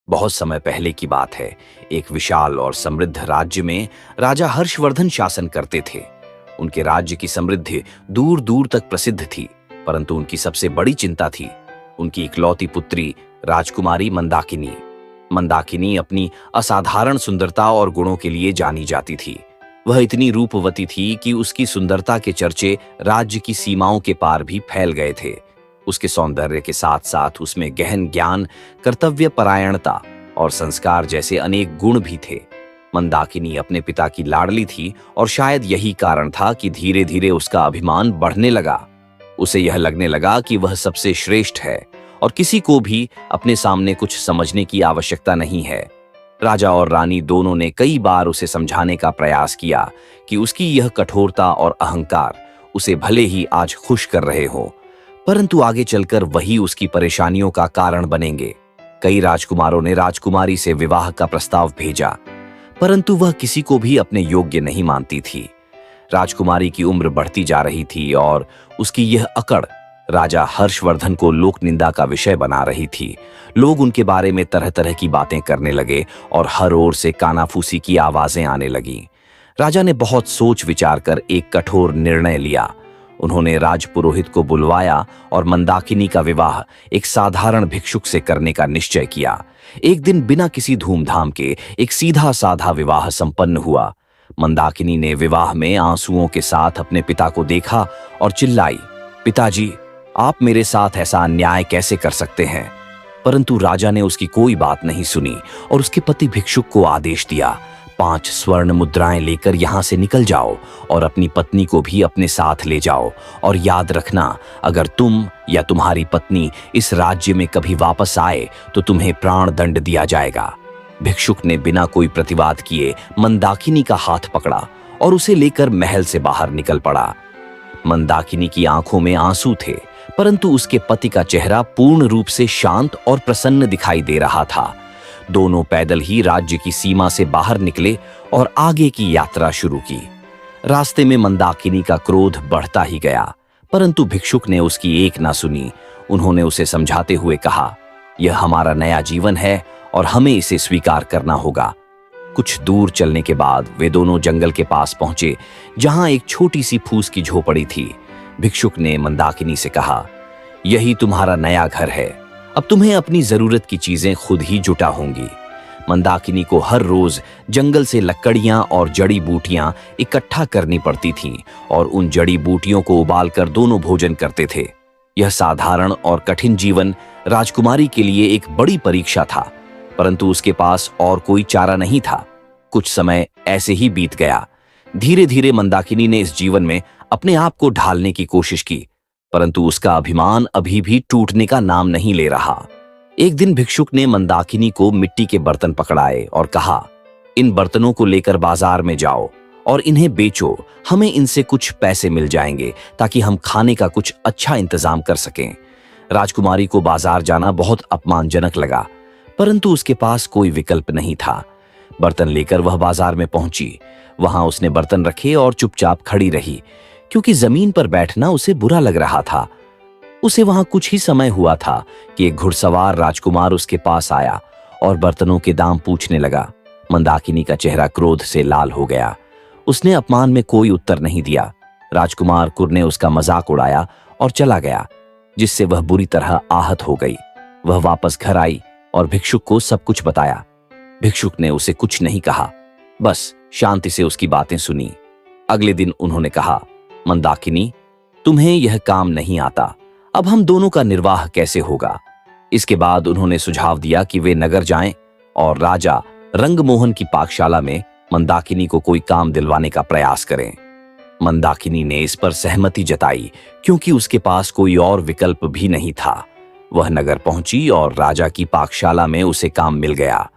बहुत समय पहले की बात है। एक विशाल और समृद्ध राज्य में राजा हर्षवर्धन शासन करते थे। उनके राज्य की समृद्धि दूर दूर तक प्रसिद्ध थी, परंतु उनकी सबसे बड़ी चिंता थी उनकी इकलौती पुत्री राजकुमारी मंदाकिनी। मंदाकिनी अपनी असाधारण सुंदरता और गुणों के लिए जानी जाती थी। वह इतनी रूपवती थी कि उसकी सुंदरता के चर्चे राज्य की सीमाओं के पार भी फैल गए थे। उसके सौंदर्य के साथ साथ उसमें गहन ज्ञान, कर्तव्य परायणता और संस्कार जैसे अनेक गुण भी थे। मंदाकिनी अपने पिता की लाडली थी और शायद यही कारण था कि धीरे धीरे उसका अभिमान बढ़ने लगा। उसे यह लगने लगा कि वह सबसे श्रेष्ठ है और किसी को भी अपने सामने कुछ समझने की आवश्यकता नहीं है। राजा और रानी दोनों ने कई बार उसे समझाने का प्रयास किया कि उसकी यह कठोरता और अहंकार उसे भले ही आज खुश कर रहे हो, परंतु आगे चलकर वही उसकी परेशानियों का कारण बनेंगे। कई राजकुमारों ने राजकुमारी से विवाह का प्रस्ताव भेजा, परंतु वह किसी को भी अपने योग्य नहीं मानती थी। राजकुमारी की उम्र बढ़ती जा रही थी और उसकी यह अकड़ राजा हर्षवर्धन को लोक निंदा का विषय बना रही थी। लोग उनके बारे में तरह तरह की बातें करने लगे और हर ओर से कानाफूसी की आवाजें आने लगीं। राजा ने बहुत सोच विचार कर एक कठोर निर्णय लिया। उन्होंने राजपुरोहित को बुलवाया और मंदाकिनी का विवाह एक साधारण भिक्षुक से करने का निश्चय किया। एक दिन बिना किसी धूमधाम के एक सीधा साधा विवाह संपन्न हुआ। मंदाकिनी ने विवाह में आंसुओं के साथ अपने पिता को देखा और चिल्लाई, पिताजी, आप मेरे साथ ऐसा अन्याय कैसे कर सकते हैं? परंतु राजा ने उसकी कोई बात नहीं सुनी और उसके पति भिक्षुक को आदेश दिया, 5 स्वर्ण मुद्राएं लेकर यहां से निकल जाओ और अपनी पत्नी को भी अपने साथ ले जाओ, और याद रखना, अगर तुम या तुम्हारी पत्नी इस राज्य में कभी वापस आए तो तुम्हें प्राण दंड दिया जाएगा। भिक्षुक ने बिना कोई प्रतिवाद किए मंदाकिनी का हाथ पकड़ा और उसे लेकर महल से बाहर निकल पड़ा। मंदाकिनी की आंखों में आंसू थे, परंतु उसके पति का चेहरा पूर्ण रूप से शांत और प्रसन्न दिखाई दे रहा था। दोनों पैदल ही राज्य की सीमा से बाहर निकले और आगे की यात्रा शुरू की। रास्ते में मंदाकिनी का क्रोध बढ़ता ही गया, परंतु भिक्षुक ने उसकी एक ना सुनी। उन्होंने उसे समझाते हुए कहा, यह हमारा नया जीवन है और हमें इसे स्वीकार करना होगा। कुछ दूर चलने के बाद वे दोनों जंगल के पास पहुंचे, जहां एक छोटी सी फूस की झोपड़ी थी। भिक्षुक ने मंदाकिनी से कहा, यही तुम्हारा नया घर है, अब तुम्हें अपनी जरूरत की चीजें खुद ही जुटा होंगी। मंदाकिनी को हर रोज जंगल से लकड़ियां और जड़ी बूटियां इकट्ठा करनी पड़ती थीं और उन जड़ी बूटियों को उबालकर दोनों भोजन करते थे। यह साधारण और कठिन जीवन राजकुमारी के लिए एक बड़ी परीक्षा था, परंतु उसके पास और कोई चारा नहीं था। कुछ समय ऐसे ही बीत गया। धीरे धीरे मंदाकिनी ने इस जीवन में अपने आप को ढालने की कोशिश की, परंतु उसका अभिमान अभी भी टूटने का नाम नहीं ले रहा। एक दिन भिक्षुक ने मंदाकिनी को मिट्टी के बर्तन पकड़ाए और कहा, इन बर्तनों को लेकर बाजार में जाओ और इन्हें बेचो, हमें इनसे कुछ पैसे मिल जाएंगे ताकि हम खाने का कुछ अच्छा इंतजाम कर सकें। राजकुमारी को बाजार जाना बहुत अपमानजनक लगा, परंतु उसके पास कोई विकल्प नहीं था। बर्तन लेकर वह बाजार में पहुंची। वहां उसने बर्तन रखे और चुपचाप खड़ी रही, क्योंकि जमीन पर बैठना उसे बुरा लग रहा था। उसे वहां कुछ ही समय हुआ था कि एक घुड़सवार राजकुमार उसके पास आया और बर्तनों के दाम पूछने लगा। मंदाकिनी का चेहरा क्रोध से लाल हो गया। उसने अपमान में कोई उत्तर नहीं दिया। राजकुमार कुर ने उसका मजाक उड़ाया और चला गया, जिससे वह बुरी तरह आहत हो गई। वह वापस घर आई और भिक्षुक को सब कुछ बताया। भिक्षुक ने उसे कुछ नहीं कहा, बस शांति से उसकी बातें सुनी। अगले दिन उन्होंने कहा, मंदाकिनी, तुम्हें यह काम नहीं आता, अब हम दोनों का निर्वाह कैसे होगा? इसके बाद उन्होंने सुझाव दिया कि वे नगर जाएं और राजा रंगमोहन की पाकशाला में मंदाकिनी को कोई काम दिलवाने का प्रयास करें। मंदाकिनी ने इस पर सहमति जताई, क्योंकि उसके पास कोई और विकल्प भी नहीं था। वह नगर पहुंची और राजा की पाकशाला में उसे काम मिल गया।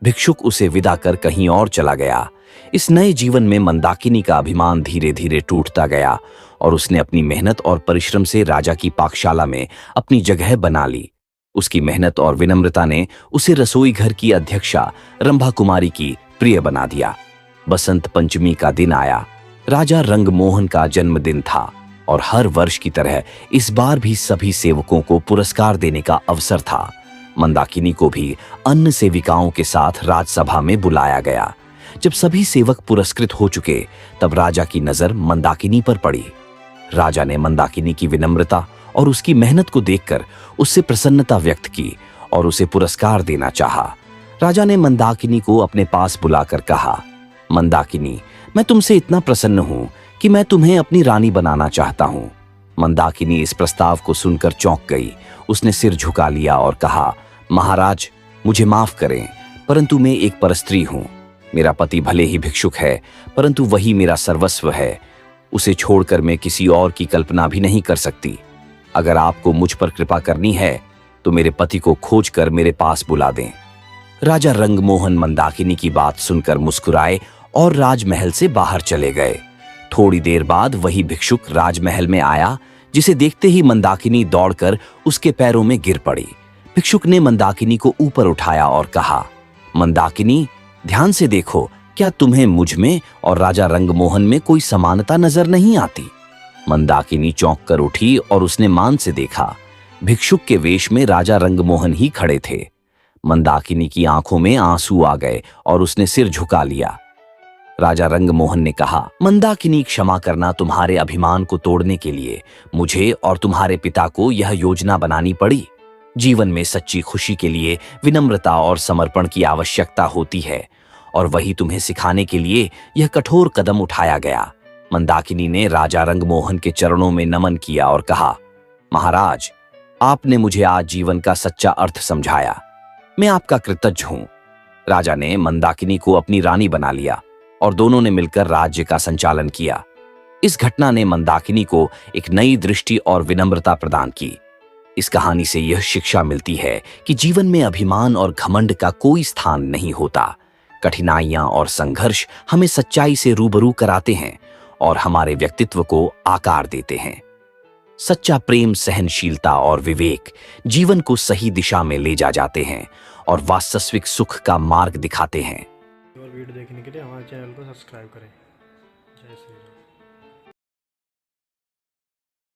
भिक्षुक उसे विदा कर कहीं और चला गया। इस नए जीवन में मंदाकिनी का अभिमान धीरे धीरे टूटता गया और उसने अपनी मेहनत और परिश्रम से राजा की पाकशाला में अपनी जगह बना ली। उसकी मेहनत और विनम्रता ने उसे रसोई घर की अध्यक्षा रंभा कुमारी की प्रिय बना दिया। बसंत पंचमी का दिन आया। राजा रंगमोहन का जन्मदिन था और हर वर्ष की तरह इस बार भी सभी सेवकों को पुरस्कार देने का अवसर था। मंदाकिनी को भी अन्य सेविकाओं के साथ राजसभा में बुलाया गया। जब सभी सेवक पुरस्कृत हो चुके तब राजा की नजर मंदाकिनी पर पड़ी। राजा ने मंदाकिनी की विनम्रता और उसकी मेहनत को देखकर उससे प्रसन्नता व्यक्त की और उसे पुरस्कार देना चाहा। राजा ने मंदाकिनी को अपने पास बुलाकर कहा, मंदाकिनी, मैं तुमसे इतना प्रसन्न हूं कि मैं तुम्हें अपनी रानी बनाना चाहता हूं। मंदाकिनी इस प्रस्ताव को सुनकर चौंक गई। उसने सिर झुका लिया और कहा, महाराज, मुझे माफ करें, परंतु मैं एक परस्त्री हूं। मेरा पति भले ही भिक्षुक है, परंतु वही मेरा सर्वस्व है। उसे छोड़कर मैं किसी और की कल्पना भी नहीं कर सकती। अगर आपको मुझ पर कृपा करनी है तो मेरे पति को खोजकर मेरे पास बुला दें। राजा रंगमोहन मंदाकिनी की बात सुनकर मुस्कुराए और राजमहल से बाहर चले गए। थोड़ी देर बाद वही भिक्षुक राजमहल में आया, जिसे देखते ही मंदाकिनी दौड़कर उसके पैरों में गिर पड़ी। भिक्षुक ने मंदाकिनी को ऊपर उठाया और कहा, मंदाकिनी, ध्यान से देखो, क्या तुम्हें मुझ में और राजा रंगमोहन में कोई समानता नजर नहीं आती? मंदाकिनी चौंक कर उठी और उसने मान से देखा। भिक्षुक के वेश में राजा रंगमोहन ही खड़े थे। मंदाकिनी की आंखों में आंसू आ गए और उसने सिर झुका लिया। राजा रंगमोहन ने कहा, मंदाकिनी, क्षमा करना। तुम्हारे अभिमान को तोड़ने के लिए मुझे और तुम्हारे पिता को यह योजना बनानी पड़ी। जीवन में सच्ची खुशी के लिए विनम्रता और समर्पण की आवश्यकता होती है, और वही तुम्हें सिखाने के लिए यह कठोर कदम उठाया गया। मंदाकिनी ने राजा रंगमोहन के चरणों में नमन किया और कहा, महाराज, आपने मुझे आज जीवन का सच्चा अर्थ समझाया। मैं आपका कृतज्ञ हूं। राजा ने मंदाकिनी को अपनी रानी बना लिया और दोनों ने मिलकर राज्य का संचालन किया। इस घटना ने मंदाकिनी को एक नई दृष्टि और विनम्रता प्रदान की। इस कहानी से यह शिक्षा मिलती है कि जीवन में अभिमान और घमंड का कोई स्थान नहीं होता। कठिनाइयां और संघर्ष हमें सच्चाई से रूबरू कराते हैं और हमारे व्यक्तित्व को आकार देते हैं। सच्चा प्रेम, सहनशीलता और विवेक जीवन को सही दिशा में ले जाते हैं और वास्तविक सुख का मार्ग दिखाते हैं। और वीडियो देखने के लिए हमारे चैनल को सब्सक्राइब करें। जय श्री राम।